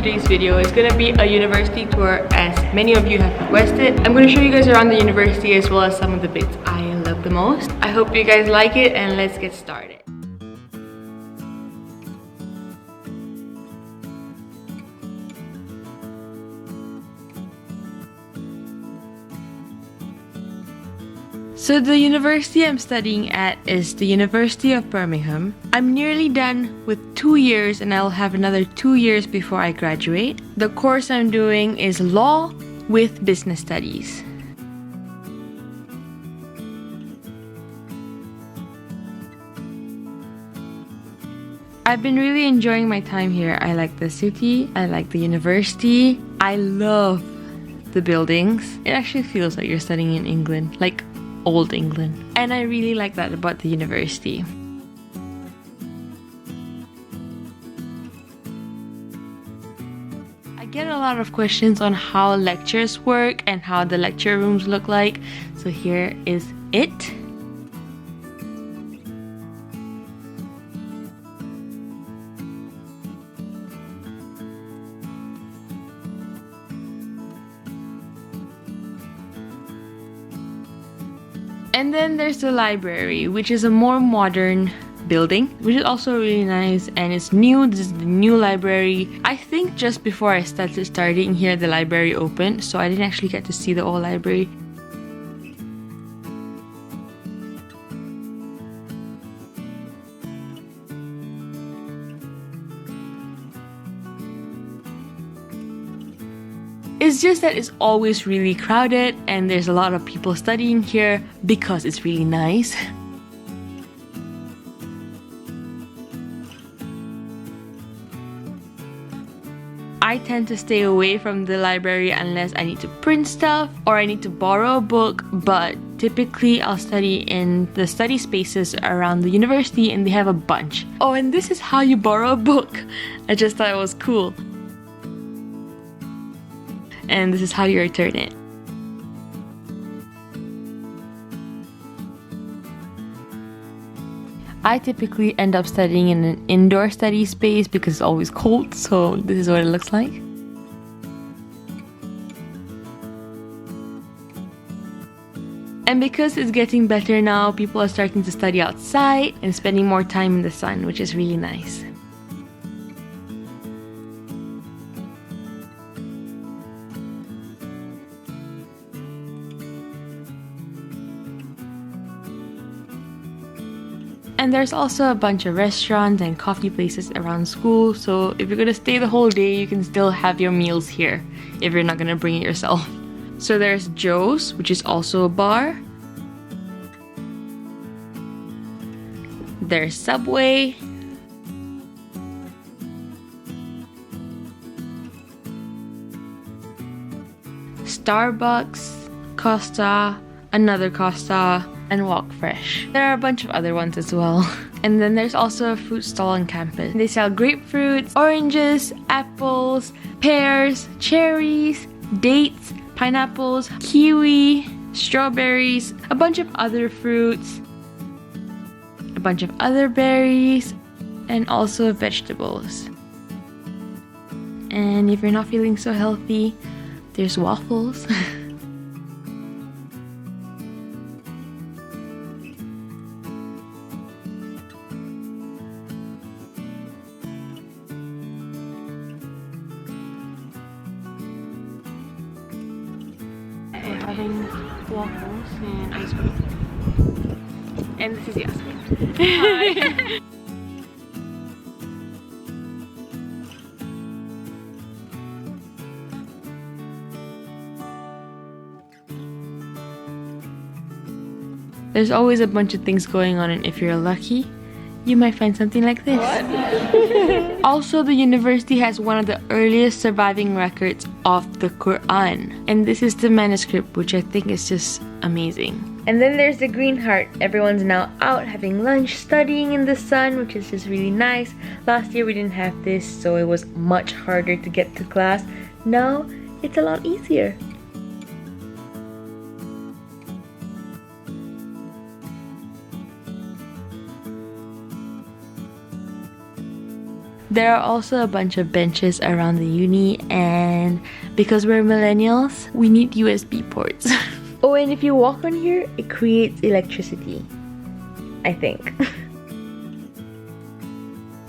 today's video is gonna be a university tour, as many of you have requested. I'm gonna show you guys around the university as well as some of the bits I love the most. I hope you guys like it, and let's get started. So the university I'm studying at is the University of Birmingham. I'm nearly done with 2 years and I'll have another 2 years before I graduate. The course I'm doing is law with business studies. I've been really enjoying my time here. I like the city, I like the university, I love the buildings. It actually feels like you're studying in England, like old England. And I really like that about the university. I get a lot of questions on how lectures work and how the lecture rooms look like. So here is it. And then there's the library, which is a more modern building, which is also really nice, and it's new. This is the new library. I think just before I started studying here, the library opened, so I didn't actually get to see the old library. It's just that it's always really crowded and there's a lot of people studying here because it's really nice. I tend to stay away from the library unless I need to print stuff or I need to borrow a book, but typically I'll study in the study spaces around the university and they have a bunch. Oh, and this is how you borrow a book. I just thought it was cool. And this is how you return it. I typically end up studying in an indoor study space because it's always cold, so this is what it looks like. And because it's getting better now, people are starting to study outside and spending more time in the sun, which is really nice. And there's also a bunch of restaurants and coffee places around school, so if you're gonna stay the whole day, you can still have your meals here if you're not gonna bring it yourself. So there's Joe's, which is also a bar. There's Subway. Starbucks, Costa, another Costa, and Walk Fresh. There are a bunch of other ones as well. And then there's also a fruit stall on campus. They sell grapefruits, oranges, apples, pears, cherries, dates, pineapples, kiwi, strawberries, a bunch of other fruits, a bunch of other berries, and also vegetables. And if you're not feeling so healthy, there's waffles. We're having waffles and ice cream. And this is Yasmin. Hi. There's always a bunch of things going on, and if you're lucky, you might find something like this. Also, the university has one of the earliest surviving records of the Quran. And this is the manuscript, which I think is just amazing. And then there's the green heart. Everyone's now out having lunch, studying in the sun, which is just really nice. Last year we didn't have this, so it was much harder to get to class. Now, it's a lot easier. There are also a bunch of benches around the uni, and because we're millennials, we need USB ports. Oh, and if you walk on here, it creates electricity, I think.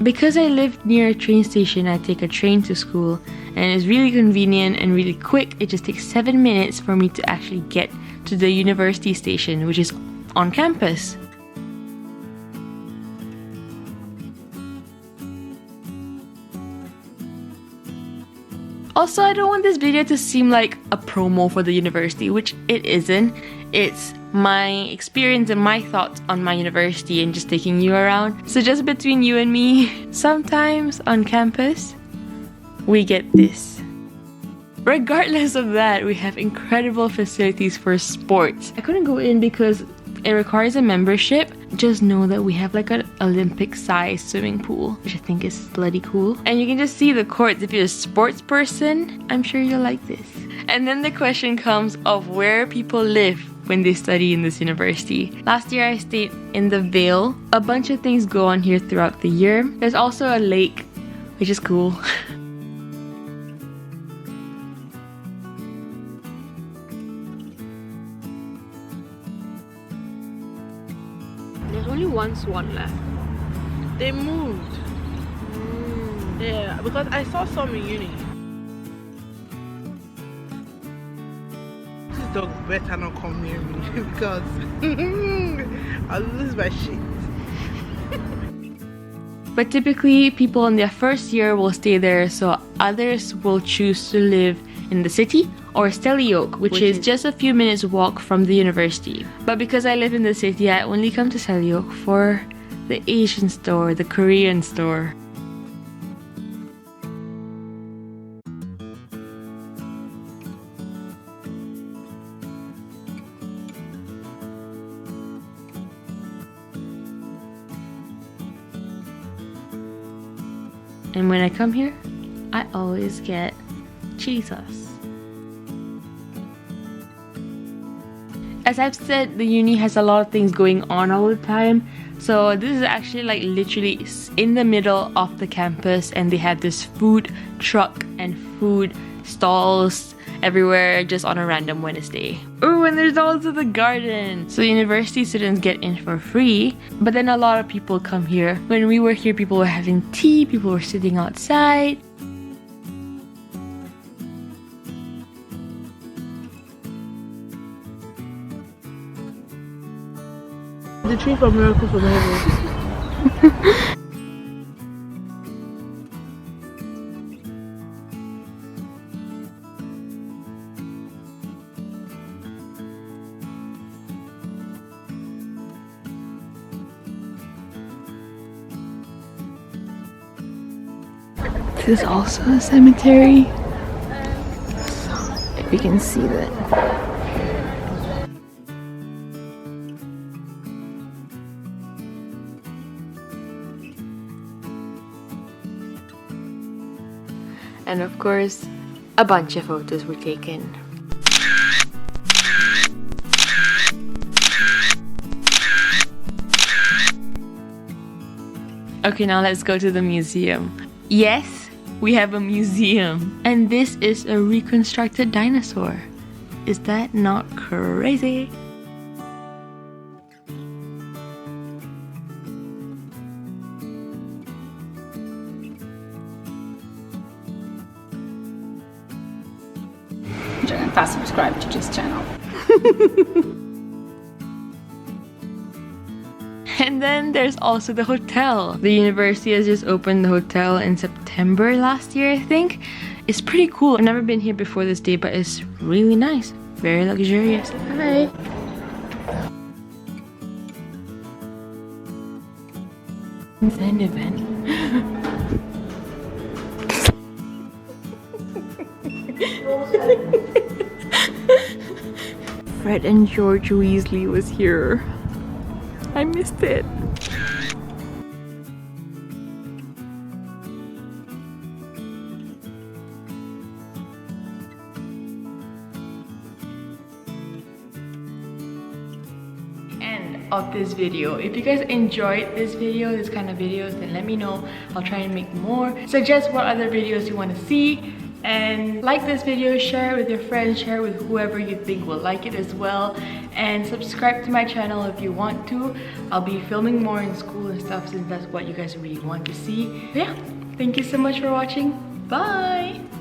Because I live near a train station, I take a train to school, and it's really convenient and really quick. It just takes 7 minutes for me to actually get to the university station, which is on campus. Also, I don't want this video to seem like a promo for the university, which it isn't. It's my experience and my thoughts on my university and just taking you around. So just between you and me, sometimes on campus, we get this. Regardless of that, we have incredible facilities for sports. I couldn't go in because it requires a membership. Just know that we have like an Olympic-sized swimming pool, which I think is bloody cool. And you can just see the courts. If you're a sports person, I'm sure you'll like this. And then the question comes of where people live when they study in this university. Last year I stayed in the Vale. A bunch of things go on here throughout the year. There's also a lake, which is cool. There's only one swan left. They moved. Yeah, because I saw some in uni. This dog better not come near me because I'll lose my shit. But typically, people in their first year will stay there, so others will choose to live in the city or Selyoke, which is just a few minutes walk from the university. But because I live in the city, I only come to Selyoke for the Asian store, the Korean store. And when I come here, I always get chili sauce. As I've said, the uni has a lot of things going on all the time. So this is actually like literally in the middle of the campus, and they have this food truck and food stalls everywhere just on a random Wednesday. Oh, and there's also the garden. So university students get in for free, but then a lot of people come here. When we were here, people were having tea, people were sitting outside. The tree for miracle from heaven. This is also a cemetery. If you can see that. And of course, a bunch of photos were taken. Okay, now let's go to the museum. Yes, we have a museum. And this is a reconstructed dinosaur. Is that not crazy? Jangan subscribe to this channel. And then there's also the hotel. The university has just opened the hotel in September last year, I think. It's pretty cool. I've never been here before this day, but it's really nice. Very luxurious. Hi. It's an event. Fred and George Weasley was here. I missed it. of this video. If you guys enjoyed this video, this kind of videos, then let me know. I'll try and make more. Suggest what other videos you want to see. And like this video, share it with your friends, share it with whoever you think will like it as well. And subscribe to my channel if you want to. I'll be filming more in school and stuff since that's what you guys really want to see. But yeah, thank you so much for watching. Bye!